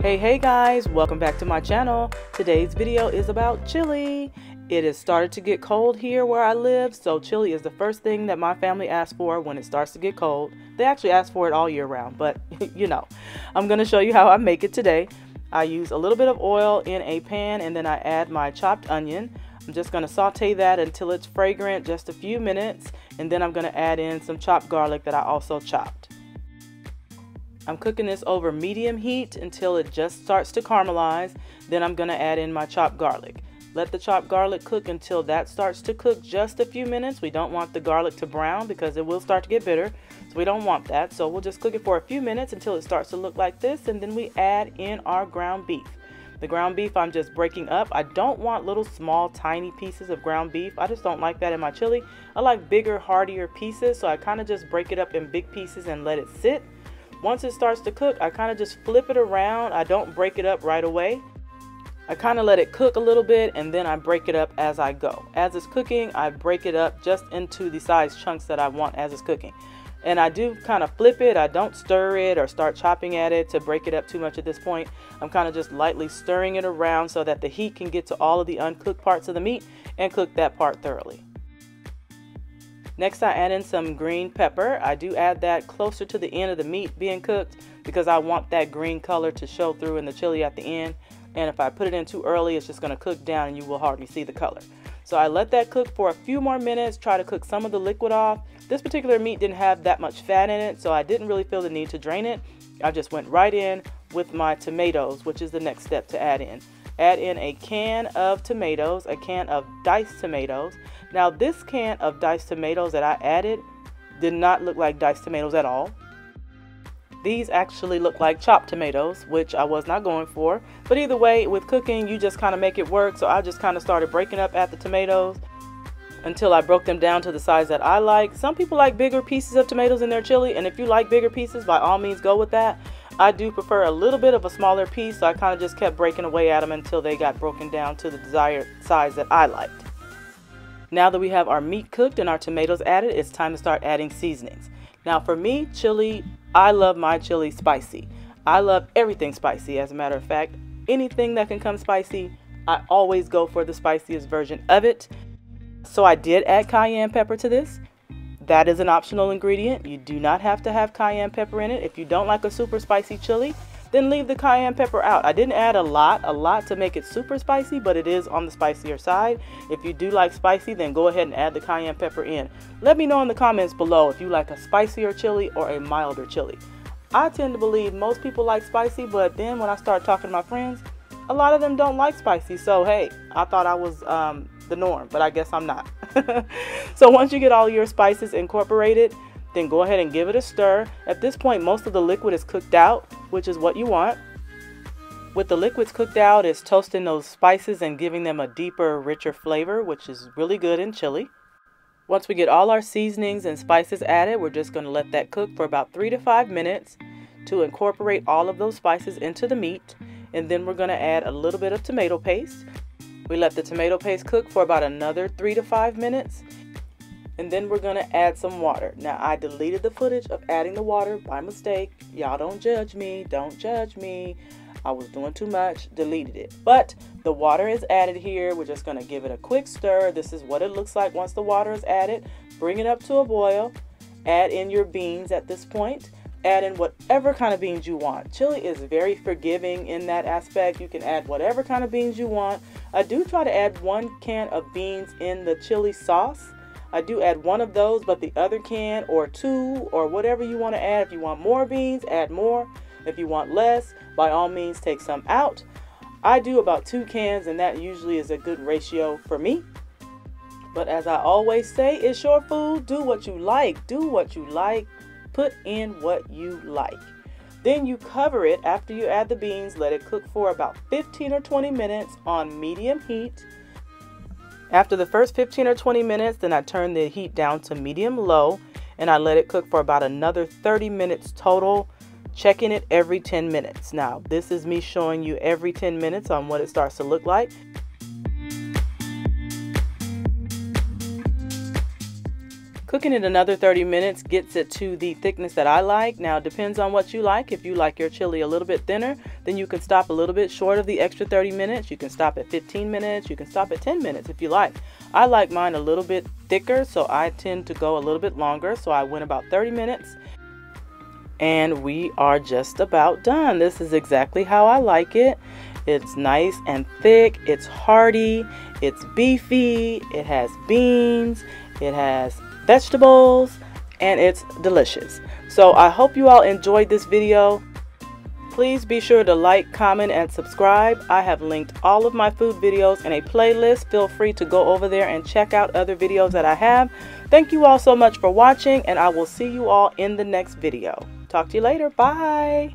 Hey guys, welcome back to my channel. Today's video is about chili. It has started to get cold here where I live, so chili is the first thing that my family asks for when it starts to get cold. They actually ask for it all year round, but you know, I'm going to show you how I make it today. I use a little bit of oil in a pan and then I add my chopped onion. I'm just going to saute that until it's fragrant, just a few minutes, and then I'm going to add in some chopped garlic that I also chopped. I'm cooking this over medium heat until it just starts to caramelize. Then I'm going to add in my chopped garlic. Let the chopped garlic cook until that starts to cook just a few minutes. We don't want the garlic to brown because it will start to get bitter. So we don't want that. So we'll just cook it for a few minutes until it starts to look like this. And then we add in our ground beef. The ground beef I'm just breaking up. I don't want little small tiny pieces of ground beef. I just don't like that in my chili. I like bigger, heartier pieces. So I kind of just break it up in big pieces and let it sit. Once it starts to cook, I kind of just flip it around. I don't break it up right away. I kind of let it cook a little bit and then I break it up as I go. As it's cooking, I break it up just into the size chunks that I want as it's cooking. And I do kind of flip it. I don't stir it or start chopping at it to break it up too much at this point. I'm kind of just lightly stirring it around so that the heat can get to all of the uncooked parts of the meat and cook that part thoroughly. Next, I add in some green pepper. I do add that closer to the end of the meat being cooked because I want that green color to show through in the chili at the end. And if I put it in too early, it's just going to cook down and you will hardly see the color. So I let that cook for a few more minutes, try to cook some of the liquid off. This particular meat didn't have that much fat in it, so I didn't really feel the need to drain it. I just went right in with my tomatoes, which is the next step to add in. Add in a can of tomatoes, a can of diced tomatoes. Now this can of diced tomatoes that I added did not look like diced tomatoes at all. These actually look like chopped tomatoes, which I was not going for. But either way, with cooking, you just kind of make it work. So I just kind of started breaking up at the tomatoes until I broke them down to the size that I like. Some people like bigger pieces of tomatoes in their chili, and if you like bigger pieces, by all means go with that. I do prefer a little bit of a smaller piece, so I kind of just kept breaking away at them until they got broken down to the desired size that I liked. Now that we have our meat cooked and our tomatoes added, it's time to start adding seasonings. Now for me, chili, I love my chili spicy. I love everything spicy. As a matter of fact, anything that can come spicy, I always go for the spiciest version of it. So I did add cayenne pepper to this. That is an optional ingredient. You do not have to have cayenne pepper in it. If you don't like a super spicy chili, then leave the cayenne pepper out. I didn't add a lot to make it super spicy, but it is on the spicier side. If you do like spicy, then go ahead and add the cayenne pepper in. Let me know in the comments below if you like a spicier chili or a milder chili. I tend to believe most people like spicy, but then when I start talking to my friends, a lot of them don't like spicy. So hey, I thought I was the norm, but I guess I'm not. So once you get all your spices incorporated, then go ahead and give it a stir. At this point, most of the liquid is cooked out, which is what you want. With the liquids cooked out, it's toasting those spices and giving them a deeper, richer flavor, which is really good in chili. Once we get all our seasonings and spices added, we're just going to let that cook for about 3 to 5 minutes to incorporate all of those spices into the meat. And then we're going to add a little bit of tomato paste. We let the tomato paste cook for about another 3 to 5 minutes. And then we're going to add some water. Now, I deleted the footage of adding the water by mistake. Y'all don't judge me. Don't judge me. I was doing too much. Deleted it. But the water is added here. We're just going to give it a quick stir. This is what it looks like once the water is added. Bring it up to a boil. Add in your beans at this point. Add in whatever kind of beans you want. Chili is very forgiving in that aspect. You can add whatever kind of beans you want. I do try to add 1 can of beans in the chili sauce. I do add 1 of those, but the other can or 2 or whatever you want to add. If you want more beans, add more. If you want less, by all means, take some out. I do about 2 cans, and that usually is a good ratio for me. But as I always say, it's your food. Do what you like. Do what you like. Put in what you like. Then you cover it after you add the beans. Let it cook for about 15 or 20 minutes on medium heat. After the first 15 or 20 minutes, then I turn the heat down to medium-low, and I let it cook for about another 30 minutes total, checking it every 10 minutes. Now, this is me showing you every 10 minutes on what it starts to look like. Cooking it another 30 minutes gets it to the thickness that I like. Now, it depends on what you like. If you like your chili a little bit thinner, then you can stop a little bit short of the extra 30 minutes. You can stop at 15 minutes. You can stop at 10 minutes if you like. I like mine a little bit thicker, so I tend to go a little bit longer. So I went about 30 minutes. And we are just about done. This is exactly how I like it. It's nice and thick. It's hearty. It's beefy. It has beans. It has vegetables. And it's delicious. So I hope you all enjoyed this video. Please be sure to like, comment, and subscribe. I have linked all of my food videos in a playlist. Feel free to go over there and check out other videos that I have. Thank you all so much for watching, and I will see you all in the next video. Talk to you later. Bye.